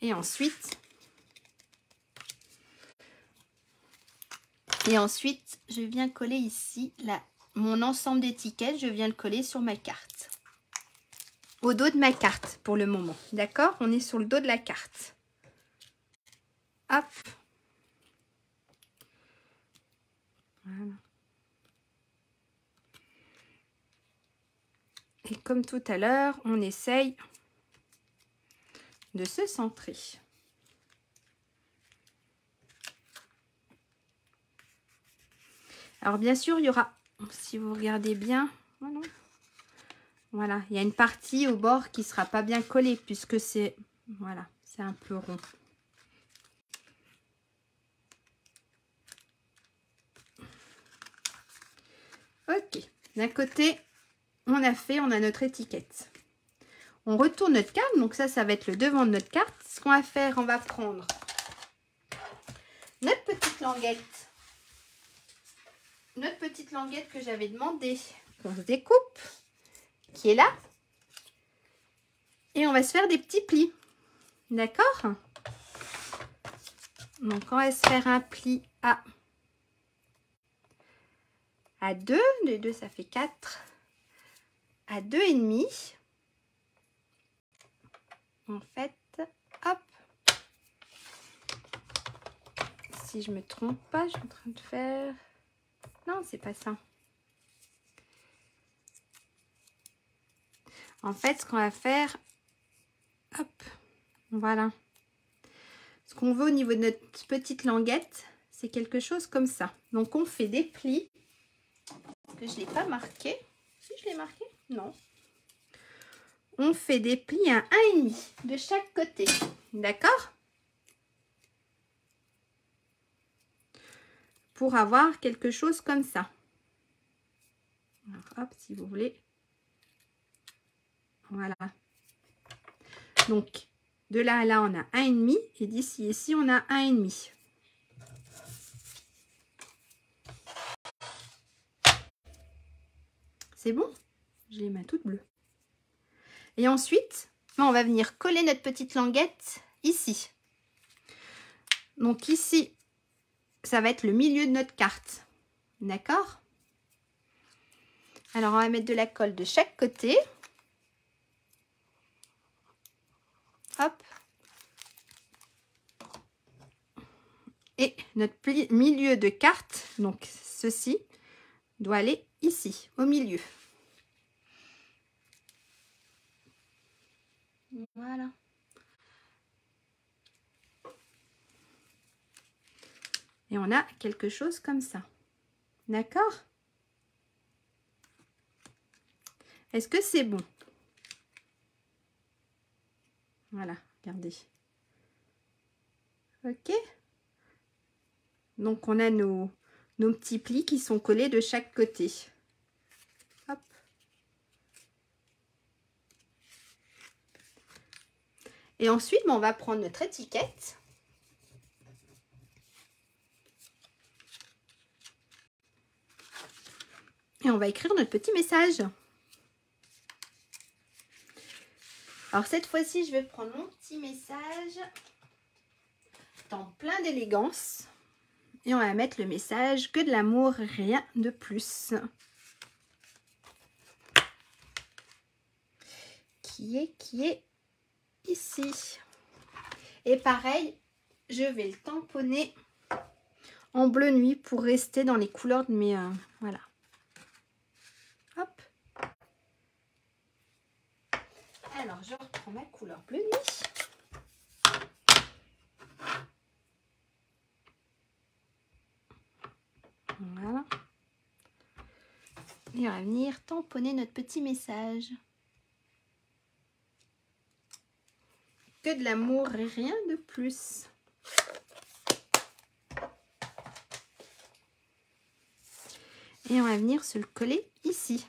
Et ensuite, je viens coller ici mon ensemble d'étiquettes. Je viens le coller sur ma carte. Au dos de ma carte pour le moment. D'accord? On est sur le dos de la carte. Hop. Voilà. Et comme tout à l'heure, on essaye de se centrer. Alors bien sûr, il y aura, si vous regardez bien, voilà, il y a une partie au bord qui ne sera pas bien collée puisque c'est, voilà, c'est un peu rond. Ok, d'un côté, on a notre étiquette. On retourne notre carte, donc ça va être le devant de notre carte. Ce qu'on va faire, on va prendre notre petite languette que j'avais demandé qu'on se découpe, qui est là. Et on va se faire des petits plis. D'accord? Donc, on va se faire un pli à 2. De 2, ça fait 4. À 2,5. En fait, hop. Si je me trompe pas, je suis en train de faire... Non, c'est pas ça. En fait, ce qu'on va faire... Hop. Voilà. Ce qu'on veut au niveau de notre petite languette, c'est quelque chose comme ça. Donc on fait des plis, que je ne l'ai pas marqué. Si je l'ai marqué? Non. On fait des plis à 1,5 de chaque côté. D'accord? Pour avoir quelque chose comme ça. Alors, hop, si vous voulez. Voilà. Donc, de là à là, on a 1,5. Et d'ici ici, on a 1,5. C'est bon? J'ai les mains toutes bleues. Et ensuite, on va venir coller notre petite languette ici. Donc ici, ça va être le milieu de notre carte. D'accord? Alors, on va mettre de la colle de chaque côté. Hop. Et notre milieu de carte, donc ceci, doit aller ici, au milieu. Voilà. Et on a quelque chose comme ça. D'accord? Est-ce que c'est bon? Voilà, regardez. Ok. Donc, on a nos petits plis qui sont collés de chaque côté. Hop. Et ensuite, on va prendre notre étiquette. Et on va écrire notre petit message. Alors, cette fois-ci, je vais prendre mon petit message dans plein d'élégance. Et on va mettre le message que de l'amour, rien de plus. Qui est ici. Et pareil, je vais le tamponner en bleu nuit pour rester dans les couleurs de mes... voilà. Hop. Alors, je reprends ma couleur bleu nuit. Voilà. Et on va venir tamponner notre petit message. Que de l'amour et rien de plus. Et on va venir se le coller ici.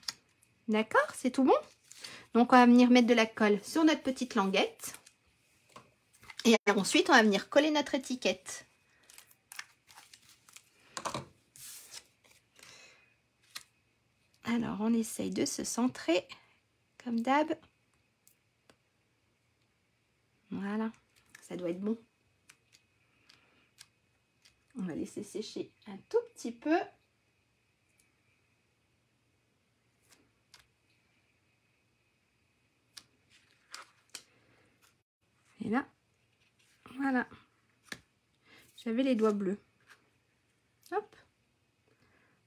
D'accord? C'est tout bon? Donc, on va venir mettre de la colle sur notre petite languette. Et ensuite, on va venir coller notre étiquette. Alors, on essaye de se centrer, comme d'hab. Voilà, ça doit être bon. On va laisser sécher un tout petit peu. Et là, voilà. J'avais les doigts bleus. Hop.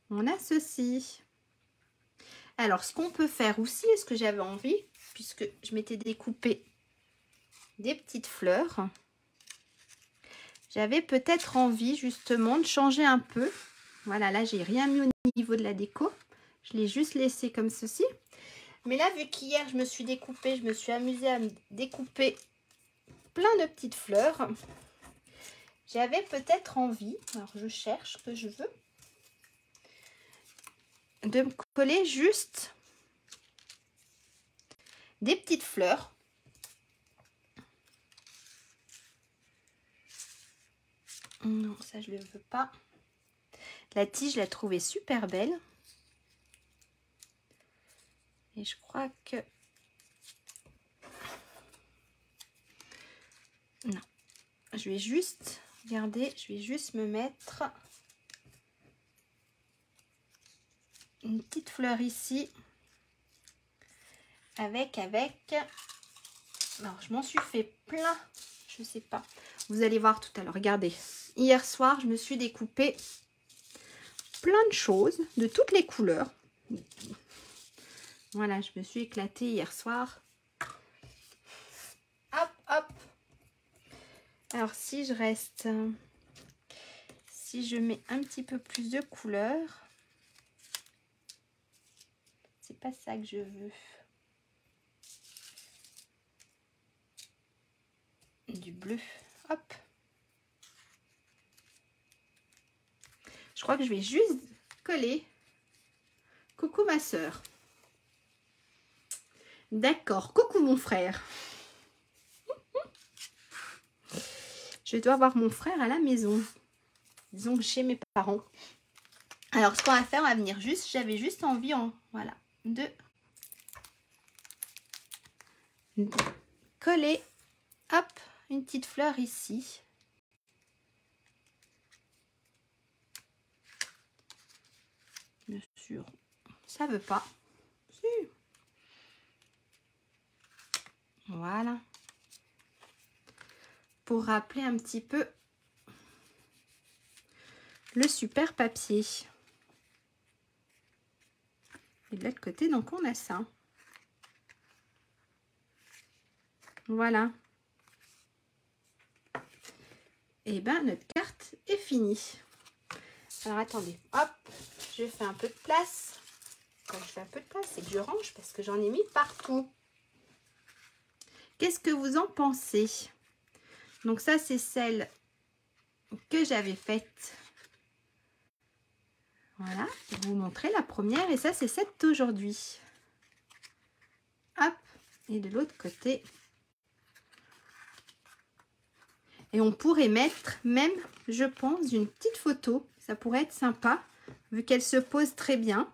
On a ceci. Alors, ce qu'on peut faire aussi, est-ce que j'avais envie, puisque je m'étais découpé des petites fleurs, j'avais peut-être envie justement de changer un peu. Voilà, là, j'ai rien mis au niveau de la déco. Je l'ai juste laissé comme ceci. Mais là, vu qu'hier, je me suis découpée, je me suis amusée à me découper plein de petites fleurs. J'avais peut-être envie, alors je cherche ce que je veux, de me coller juste des petites fleurs. Non, ça je ne le veux pas. La tige, je la trouvais super belle. Et je crois que... non. Je vais juste... regardez, je vais juste me mettre une petite fleur ici. Avec... alors, je m'en suis fait plein. Je sais pas. Vous allez voir tout à l'heure. Regardez. Hier soir, je me suis découpé plein de choses de toutes les couleurs. Voilà, je me suis éclatée hier soir. Hop, hop. Alors si je reste, si je mets un petit peu plus de couleur, c'est pas ça que je veux. Du bleu, hop. Je crois que je vais juste coller. Coucou ma soeur. D'accord, coucou mon frère. Je dois voir mon frère à la maison. Disons chez mes parents. Alors ce qu'on va faire, on va venir juste, j'avais juste envie voilà, de coller, hop, une petite fleur ici. Bien sûr, ça veut pas. Si. Voilà. Pour rappeler un petit peu le super papier. Et de l'autre côté, donc on a ça. Voilà. Et ben notre carte est finie. Alors attendez, hop, je fais un peu de place. Quand je fais un peu de place, c'est que je range parce que j'en ai mis partout. Qu'est-ce que vous en pensez? Donc ça, c'est celle que j'avais faite. Voilà, je vais vous montrer la première. Et ça, c'est celle d'aujourd'hui. Hop, et de l'autre côté. Et on pourrait mettre même, je pense, une petite photo. Ça pourrait être sympa, vu qu'elle se pose très bien.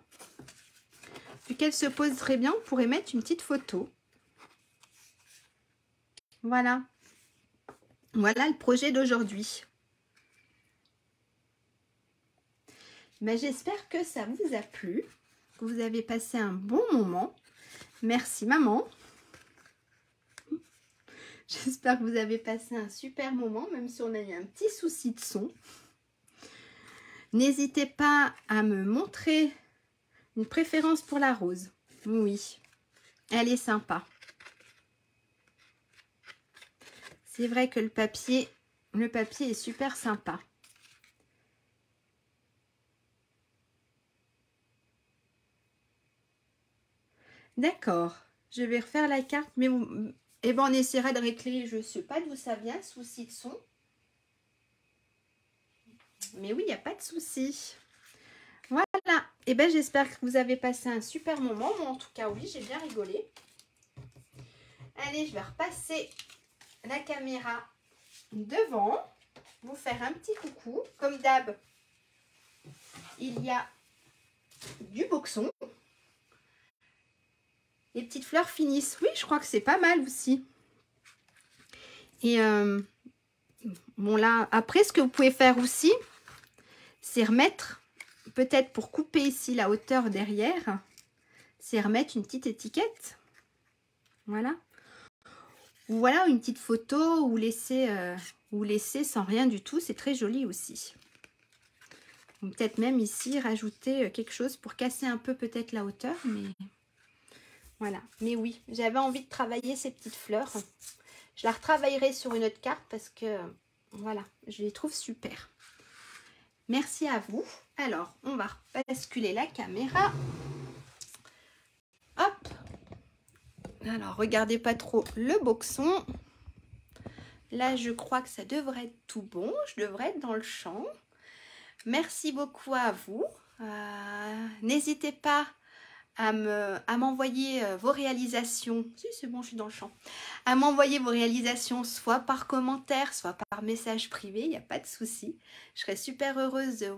Vu qu'elle se pose très bien, on pourrait mettre une petite photo. Voilà. Voilà le projet d'aujourd'hui. Ben, j'espère que ça vous a plu, que vous avez passé un bon moment. Merci maman. J'espère que vous avez passé un super moment, même si on a eu un petit souci de son. N'hésitez pas à me montrer une préférence pour la rose. Oui, elle est sympa. C'est vrai que le papier est super sympa. D'accord, je vais refaire la carte, mais eh ben on essaiera de régler, je ne sais pas d'où ça vient, souci de son. Mais oui, il n'y a pas de souci. Voilà, et ben j'espère que vous avez passé un super moment. Moi en tout cas, oui, j'ai bien rigolé. Allez, je vais repasser la caméra devant, vous faire un petit coucou. Comme d'hab, il y a du boxon. Les petites fleurs finissent. Oui, je crois que c'est pas mal aussi. Et bon là, après ce que vous pouvez faire aussi, c'est remettre, peut-être pour couper ici la hauteur derrière, c'est remettre une petite étiquette. Voilà. Ou voilà, une petite photo ou laisser sans rien du tout. C'est très joli aussi. Peut-être même ici rajouter quelque chose pour casser un peu peut-être la hauteur. Mais voilà. Mais oui, j'avais envie de travailler ces petites fleurs. Je la retravaillerai sur une autre carte parce que voilà, je les trouve super. Merci à vous. Alors, on va basculer la caméra. Hop. Alors, regardez pas trop le boxon. Là, je crois que ça devrait être tout bon. Je devrais être dans le champ. Merci beaucoup à vous. N'hésitez pas à m'envoyer vos réalisations. Si, c'est bon, je suis dans le champ. À m'envoyer vos réalisations soit par commentaire, soit par message privé. Il n'y a pas de souci. Je serais super heureuse de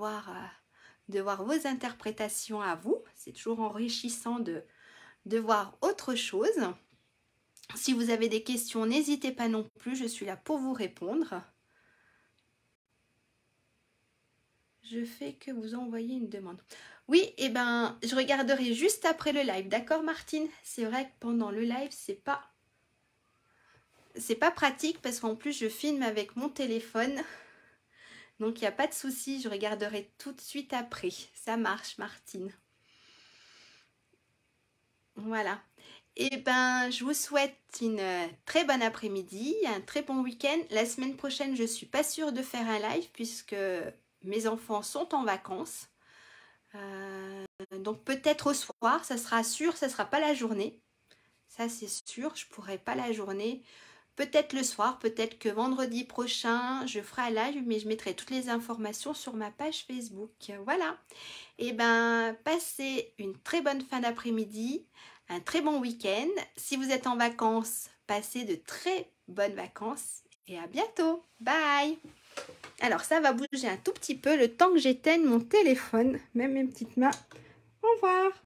voir vos interprétations à vous. C'est toujours enrichissant de voir autre chose. Si vous avez des questions, n'hésitez pas non plus. Je suis là pour vous répondre. Je fais que vous envoyer une demande. Oui, et ben, je regarderai juste après le live. D'accord, Martine? C'est vrai que pendant le live, c'est pas pratique parce qu'en plus, je filme avec mon téléphone. Donc, il n'y a pas de souci. Je regarderai tout de suite après. Ça marche, Martine. Voilà. Et ben, je vous souhaite une très bonne après-midi, un très bon week-end. La semaine prochaine, je suis pas sûre de faire un live puisque mes enfants sont en vacances. Donc peut-être au soir, ça sera sûr, ça sera pas la journée. Ça c'est sûr, je pourrai pas la journée. Peut-être le soir, peut-être que vendredi prochain, je ferai un live, mais je mettrai toutes les informations sur ma page Facebook. Voilà. Et ben, passez une très bonne fin d'après-midi, un très bon week-end. Si vous êtes en vacances, passez de très bonnes vacances et à bientôt. Bye! Alors ça va bouger un tout petit peu le temps que j'éteigne mon téléphone, même mes petites mains. Au revoir!